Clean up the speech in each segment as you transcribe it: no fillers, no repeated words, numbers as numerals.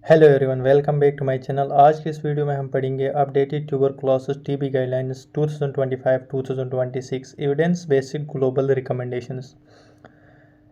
Hello everyone, welcome back to my channel. आज की इस वीडियो में हम पढ़ेंगे updated tuberculosis TB guidelines 2025-2026 evidence based global recommendations.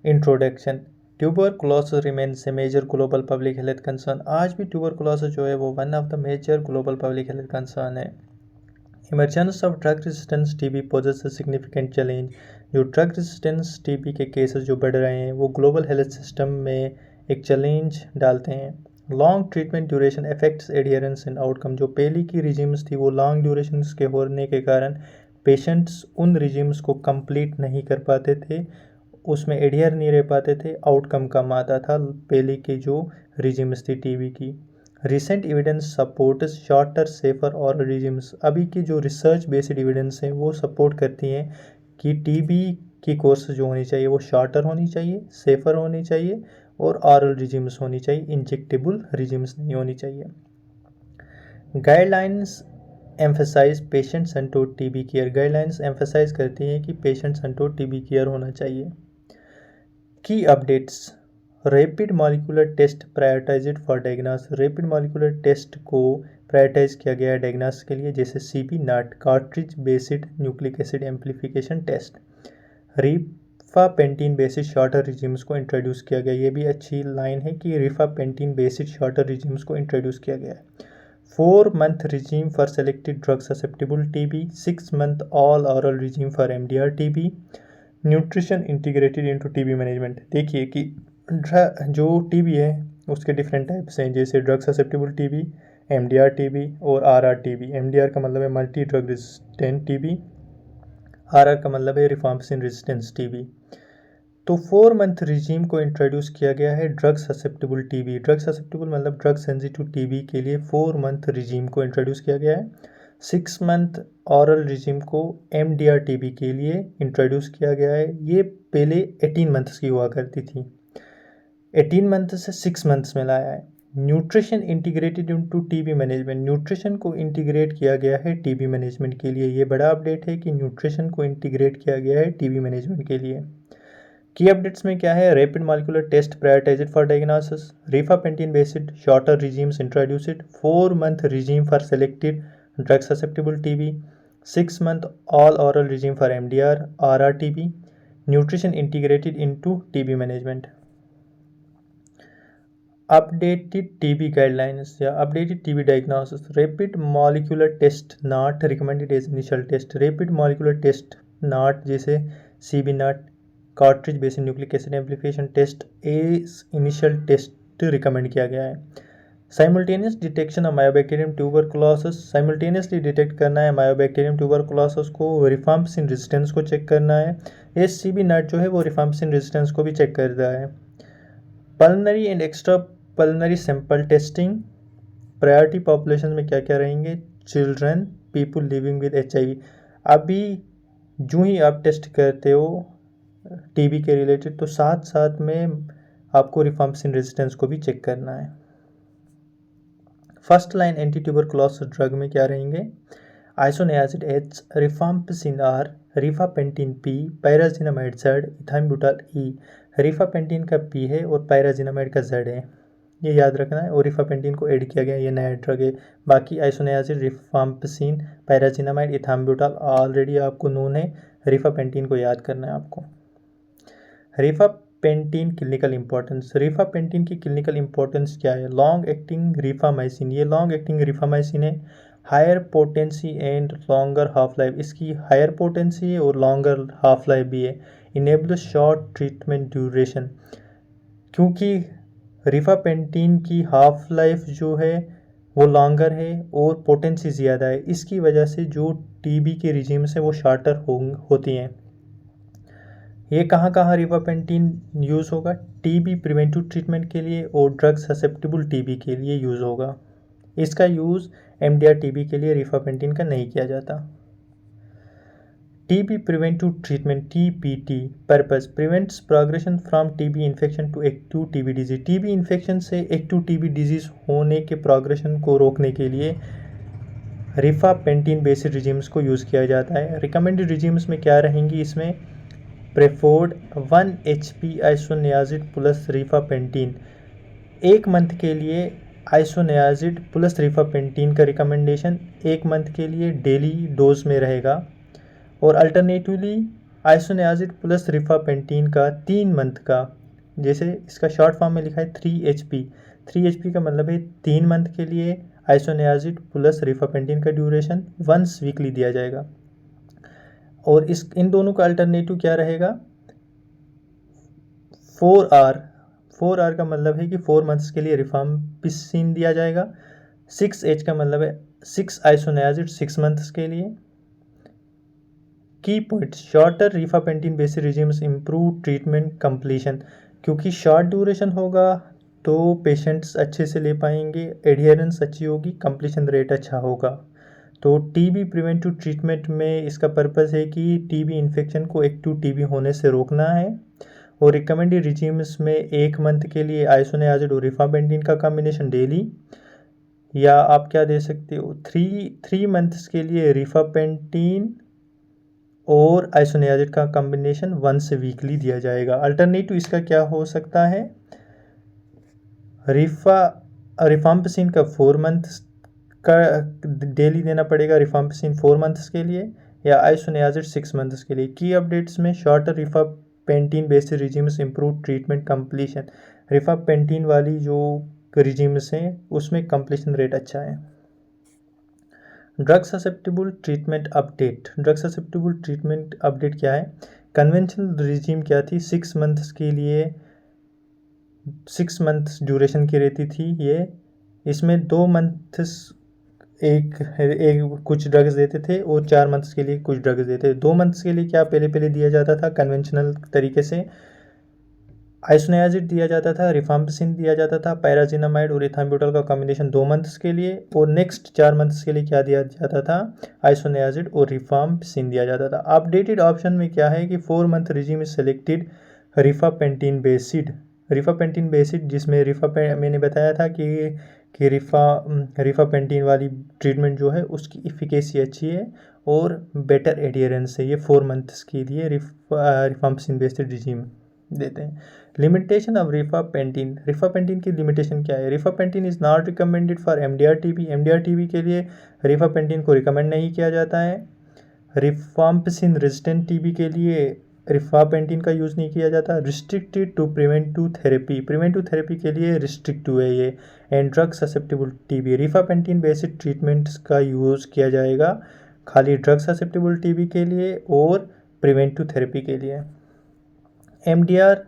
Introduction. Tuberculosis remains a major global public health concern. आज भी tuberculosis जो है वो one of the major global public health concern है। Emergence of drug resistance TB poses a significant challenge. जो drug resistance TB के cases जो बढ़ रहे हैं वो ग्लोबल हेल्थ सिस्टम में एक चैलेंज डालते हैं। Long treatment duration effects adherence and outcome. जो पहले की रिजीम्स थी वो लॉन्ग ड्यूरेशंस के होने के कारण पेशेंट्स उन रिजीम्स को कंप्लीट नहीं कर पाते थे, उसमें एडियर नहीं रह पाते थे, आउटकम कम आता था पहले की जो रिजीम्स थी टीबी की। Recent evidence supports shorter safer और रिजीम्स। अभी की जो रिसर्च बेस्ड एविडेंस है वो सपोर्ट करती हैं कि टीबी की कोर्स जो होनी चाहिए वो शॉर्टर होनी चाहिए, सेफर होनी चाहिए और ऑरल रिजीम्स होनी चाहिए, इंजेक्टेबल रिजीम्स नहीं होनी चाहिए। Guidelines emphasize patient centred TB care. Guidelines emphasize करती हैं कि पेशेंट सेंटर्ड टीबी केयर होना चाहिए। Key updates. Rapid molecular test prioritised for diagnosis. Rapid molecular test को प्रायोरिटाइज किया गया है डायग्नोसिस के लिए, जैसे CB NAAT cartridge based nucleic acid amplification test. Rifapentine basis shorter regimes को इंट्रोड्यूस किया गया। ये भी अच्छी लाइन है कि रिफापेंटिन बेसिस शॉर्टर रिजीम्स को इंट्रोड्यूस किया गया है। 4 month regime for selected drug susceptible TB, 6 month all oral regime for MDR TB, nutrition integrated into TB management. देखिए कि जो टीबी है उसके डिफरेंट टाइप्स हैं, जैसे drug susceptible TB, MDR TB और आरआर टीबी। एमडीआर का मतलब है multi drug resistant TB, RR का मतलब है रिफाम्पिसिन रेजिस्टेंस टीबी। तो 4 month रिजीम को इंट्रोड्यूस किया गया है drug susceptible TB. Drug susceptible मतलब ड्रग सेंसिटिव टीबी के लिए 4 month रिजीम को इंट्रोड्यूस किया गया है। 6 month ऑरल रिजीम को एमडीआर टीबी के लिए इंट्रोड्यूस किया गया है। ये पहले 18 months की हुआ करती थी, 18 months से 6 months में लाया है। Nutrition integrated into TB management. Nutrition को इंटीग्रेट किया गया है टीबी मैनेजमेंट के लिए। ये बड़ा अपडेट है कि न्यूट्रिशन को इंटीग्रेट किया गया है टीबी मैनेजमेंट के लिए। की अपडेट्स में क्या है? Rapid molecular test prioritised for diagnosis, rifapentine based shorter regimes introduced, 4 month regime for selected drug susceptible TB, 6 month all oral regime for MDR RR TB, nutrition integrated into TB management. Updated TB guidelines या updated TB diagnosis. Rapid molecular test not recommended as initial test. Rapid molecular test not जैसे CB not cartridge based nucleic acid amplification test as initial test recommend किया गया है। Simultaneous detection of mycobacterium tuberculosis. Simultaneously detect करना है mycobacterium tuberculosis को, rifampicin resistance को check करना है। एससीबी नट जो है वो रिफाम्पिसिन रेजिस्टेंस को भी चेक कर रहा है। Pulmonary and extra pulmonary sample testing. Priority population में क्या क्या रहेंगे? Children, people living with HIV। अभी जो ही आप टेस्ट करते हो टीबी के रिलेटेड तो साथ साथ में आपको रिफाम्पिसिन रेजिस्टेंस को भी चेक करना है। First line anti tuberculosis drug में क्या रहेंगे? Isoniazid H, rifampicin R, रिफापेंटिन P, pyrazinamide Z, इथाइलब्यूटाल E। रिफापेंटिन का P है और पायराजिनामाइड का Z है, ये याद रखना है। और रिफापेंटिन को ऐड किया गया, ये नया ड्रग है। बाकी आइसोनियाजिड, रिफाम्पिसिन, पायराजिनामाइड, इथाइलब्यूटाल ऑलरेडी आपको नोन है। रिफापेंटिन को याद करना है आपको। रिफापेंटिन क्लिनिकल इंपॉर्टेंस। रिफापेंटिन की क्लिनिकल इंपॉर्टेंस क्या है? लॉन्ग एक्टिंग रिफामाइसिन, ये लॉन्ग एक्टिंग रिफामाइसिन है। Higher potency and longer half life, इसकी हायर पोटेंसी है और लॉन्गर हाफ लाइफ भी है। इनेबल शॉर्ट ट्रीटमेंट ड्यूरेशन, क्योंकि रिफापेंटिन की हाफ लाइफ जो है वो लॉन्गर है और पोटेंसी ज़्यादा है, इसकी वजह से जो टीबी के रिजीम्स है वो शार्टर होती हैं। ये कहाँ रिफापेंटिन यूज़ होगा? टीबी प्रिवेंटिव ट्रीटमेंट के लिए और ड्रग ससेप्टेबल टीबी के लिए यूज़ होगा। इसका यूज़ एमडीआर टीबी के लिए रिफापेंटिन का नहीं किया जाता। TB preventive treatment TPT purpose prevents progression from TB infection to active TB disease. TB infection से एक्टिव टीबी डिजीज होने के प्रोग्रेशन को रोकने के लिए रिफापेंटिन बेस्ड रिजीम्स को यूज़ किया जाता है। रिकमेंडेड रिजीम्स में क्या रहेंगी? इसमें preferred 1 HP isoniazid plus rifapentine 1 month के लिए आइसोनियाजिड प्लस रिफापेंटिन का रिकमेंडेशन 1 मंथ के लिए डेली डोज में रहेगा, और अल्टरनेटिवली आइसोनियाजिड प्लस रिफापेंटिन का 3 मंथ का, जैसे इसका शॉर्ट फॉर्म में लिखा है 3HP। 3HP का मतलब है 3 मंथ के लिए आइसोनियाजिड प्लस रिफापेंटिन का ड्यूरेशन वंस वीकली दिया जाएगा। और इन दोनों का अल्टरनेटिव क्या रहेगा, 4R। 4R का मतलब है कि 4 मंथ्स के लिए रिफाम्पिसिन दिया जाएगा। 6H का मतलब है 6 आइसोनियाजिड 6 मंथ्स के लिए। Key point, shorter rifapentine basis regimes improve treatment completion, क्योंकि शॉर्ट ड्यूरेशन होगा तो पेशेंट्स अच्छे से ले पाएंगे, एडियरेंस अच्छी होगी, कंप्लीशन रेट अच्छा होगा। तो टीबी प्रिवेंटिव ट्रीटमेंट में इसका पर्पस है कि टीबी इन्फेक्शन को एक्टिव टीबी होने से रोकना है। और रिकमेंडेड रिजिम्स में 1 मंथ के लिए आइसोनियाजिड और रिफापेंटिन का कॉम्बिनेशन डेली, या आप क्या दे सकते हो, 3 मंथ्स के लिए रिफापेंटिन और आइसोनियाजिड का कॉम्बिनेशन वंस वीकली दिया जाएगा। अल्टरनेटिव इसका क्या हो सकता है, रिफाम्पिसिन का 4 मंथ्स का डेली देना पड़ेगा, रिफाम्पिसिन 4 मंथ्स के लिए, या आइसोनियाजिड 6 मंथ्स के लिए। की अपडेट्स में shorter rifapentine basis regimes improve treatment completion, rifapentine वाली जो रिजिम्स हैं उसमें कंप्लीशन रेट अच्छा है। Drug susceptible treatment update, drug susceptible treatment update क्या है, कन्वेंशनल रिजीम क्या थी, 6 मंथ्स के लिए 6 मंथ्स ड्यूरेशन की रहती थी ये, इसमें 2 मंथ्स एक कुछ ड्रग्स देते थे और 4 मंथ्स के लिए कुछ ड्रग्स देते थे। 2 मंथ्स के लिए क्या पहले दिया जाता था कन्वेंशनल तरीके से, आइसोनियाजिड दिया जाता था, रिफाम्पिसिन दिया जाता था, पैराजिनामाइड और इथाम्ब्यूटल का कॉम्बिनेशन 2 मंथ्स के लिए, और नेक्स्ट 4 मंथ्स के लिए क्या दिया जाता था, आइसोनियाजिड और रिफाम्पिसिन दिया जाता था। अपडेटेड ऑप्शन में क्या है कि 4 month regime is selected rifapentine based, जिसमें मैंने बताया था कि रिफापेंटिन वाली ट्रीटमेंट जो है उसकी इफिकेसी अच्छी है और बेटर एडियरेंस है। ये 4 मंथ्स के लिए रिफाम्पिसिन बेसिड रिजीम देते हैं। लिमिटेशन ऑफ रिफापेंटिन की लिमिटेशन क्या है, rifapentine is not recommended for MDR TB के लिए रिफापेंटिन को रिकमेंड नहीं किया जाता है। रिफाम्पिसिन रेजिस्टेंट टीबी के लिए रिफापेंटिन का यूज़ नहीं किया जाता। रिस्ट्रिक्टेड टू प्रिवेंटिव थेरेपी के लिए रिस्ट्रिक्टिव है ये। And drug susceptible TB, rifapentine based treatments का यूज़ किया जाएगा खाली ड्रग ससेप्टेबल टीबी के लिए और प्रिवेंटिव थेरेपी के लिए। एमडीआर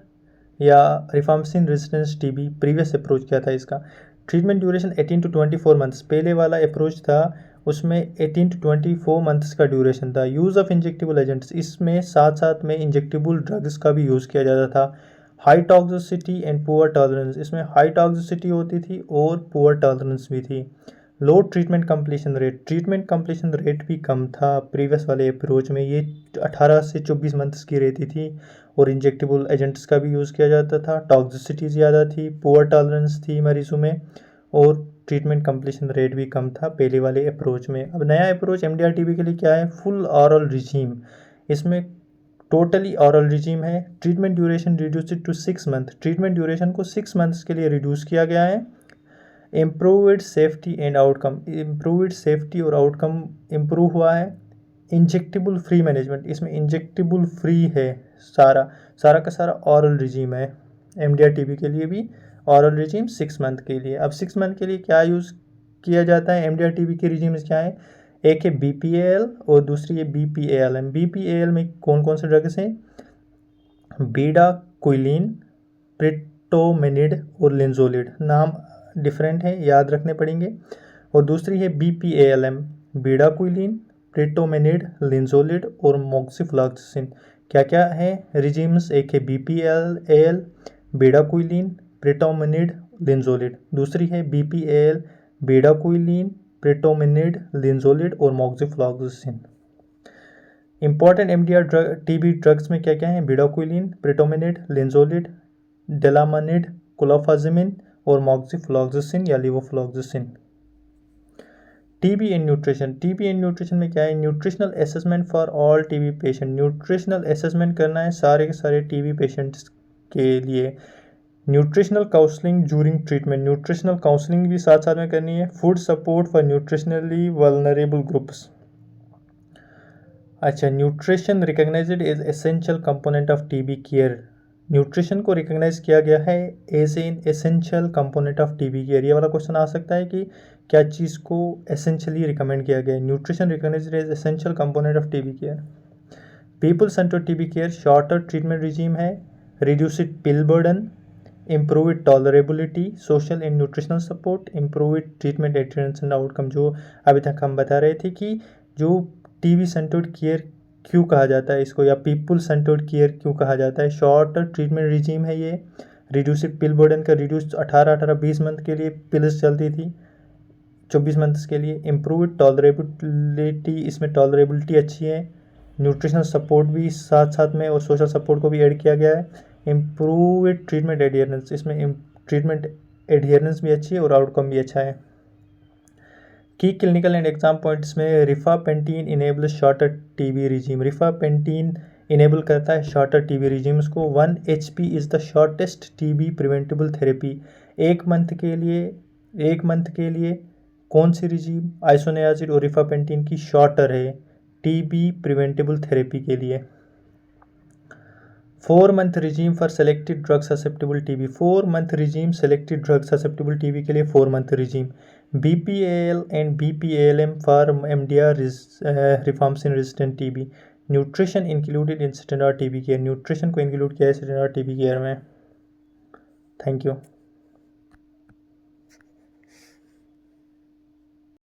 या rifampicin resistance TB previous approach क्या था इसका, ट्रीटमेंट ड्यूरेशन 18 to 24 मंथ्स, पहले वाला अप्रोच था उसमें 18 to 24 मंथ्स का ड्यूरेशन था। यूज़ ऑफ इंजेक्टेबल एजेंट्स, इसमें साथ में इंजेक्टेबल ड्रग्स का भी यूज़ किया जाता था। High toxicity and poor tolerance, इसमें हाई टॉक्सिसिटी होती थी और पुअर टॉलरेंस भी थी। लो ट्रीटमेंट कंप्लीशन रेट भी कम था प्रीवियस वाले अप्रोच में, ये 18 से 24 मंथ्स की रहती थी और इंजेक्टेबल एजेंट्स का भी यूज़ किया जाता था। टॉक्सिसिटी ज़्यादा थी, पुअर टॉलरेंस थी मरीजों में, और ट्रीटमेंट कंप्लीशन रेट भी कम था पहले वाले अप्रोच में। अब नया अप्रोच एमडीआर टीबी के लिए क्या है, फुल ऑरल रिजीम, इसमें टोटली ऑरल रिजीम है। Treatment duration reduced to 6 month, treatment duration को 6 मंथ्स के लिए रिड्यूस किया गया है। Improved safety and outcome, improved safety और आउटकम इम्प्रूव हुआ है। इंजेक्टेबल फ्री मैनेजमेंट, इसमें इंजेक्टेबल फ्री है, सारा का सारा ऑरल रिजीम है। एमडीआर टीबी के लिए भी ऑरल रिजीम 6 मंथ के लिए। अब 6 मंथ के लिए क्या यूज़ किया जाता है, एमडीआर टीबी के रिजीम क्या है, एक है बीपीएल और दूसरी है बीपीएलएम। बीपीएल में कौन कौन से ड्रग्स हैं, बीडाक्विलिन, प्रिटोमेनिड और लिंजोलिड, नाम डिफरेंट है, याद रखने पड़ेंगे। और दूसरी है बीपीएलएम, बीडाक्विलिन, प्रिटोमेनिड, लिंजोलिड और मोक्सिफ्लॉक्सिसिन। क्या क्या है रिजीम्स, एक है बीपीएल, बीडाक्विलिन, प्रिटोमेनिड, लिंजोलिड, दूसरी है बीपीएल, बीडाक्विलिन, प्रिटोमेनिड, लिंजोलिड और मोक्सिफ्लॉक्सिसिन। इंपॉर्टेंट एमडीआर टीबी ड्रग्स में क्या क्या है, बीडाक्विलिन, प्रिटोमेनिड, लिंजोलिड, डेलामानिड, क्लोफाजिमिन और मोक्सिफ्लॉक्सिसिन या लिवोफ्लॉक्सिसिन। टीबी एंड न्यूट्रिशन में क्या है, nutritional assessment for all TB patient, nutritional assessment करना है सारे के सारे टीबी पेशेंट्स के लिए। Nutritional counselling during treatment, nutritional counselling भी साथ साथ में करनी है। Food support for nutritionally vulnerable groups. अच्छा, nutrition recognised as essential component of TB care, nutrition को रिकग्नाइज किया गया है as an essential component of TB care. ये वाला क्वेश्चन आ सकता है कि क्या चीज़ को एसेंशियली रिकमेंड किया गया है। Nutrition recognised as essential component of TB care. People centred TB care shorter treatment regime है, reduced pill burden, improved tolerability, social and nutritional support, improved treatment adherence and outcome. जो अभी तक हम बता रहे थे कि जो टीबी सेंटर्ड केयर क्यों कहा जाता है इसको, या पीपल सेंटर्ड केयर क्यों कहा जाता है। शॉर्टर ट्रीटमेंट रिजीम है ये, रिड्यूस्ड पिल बर्डन का रिड्यूस 18-20 मंथ के लिए पिल्स चलती थी, 24 मंथ्स के लिए। इम्प्रूव्ड टॉलरेबिलिटी, इसमें टॉलरेबिलिटी अच्छी है। न्यूट्रिशनल सपोर्ट भी साथ साथ में और सोशल सपोर्ट को भी ऐड किया गया है। इम्प्रूव्ड ट्रीटमेंट एडियरेंस, इसमें ट्रीटमेंट एडियरेंस भी अच्छी है और आउटकम भी अच्छा है। की क्लिनिकल एंड एग्जाम पॉइंट्स में rifapentine enable shorter TB regime, rifapentine enable करता है शॉर्टर टीबी रिजीम्स को। 1 HP is the shortest TB preventable therapy. एक मंथ के लिए कौन सी रिजीम आइसोनियाजिड और रिफापेंटिन की शॉर्टर है टीबी प्रिवेंटेबल थेरेपी के लिए। 4 month regime for selected drug susceptible TB, 4 month regime selected drug susceptible TB के लिए 4 month regime. BPAL and BPALM for MDR rifampicin resistant TB. Nutrition included in standard TB care, nutrition को include किया है standard TB care में। Thank you.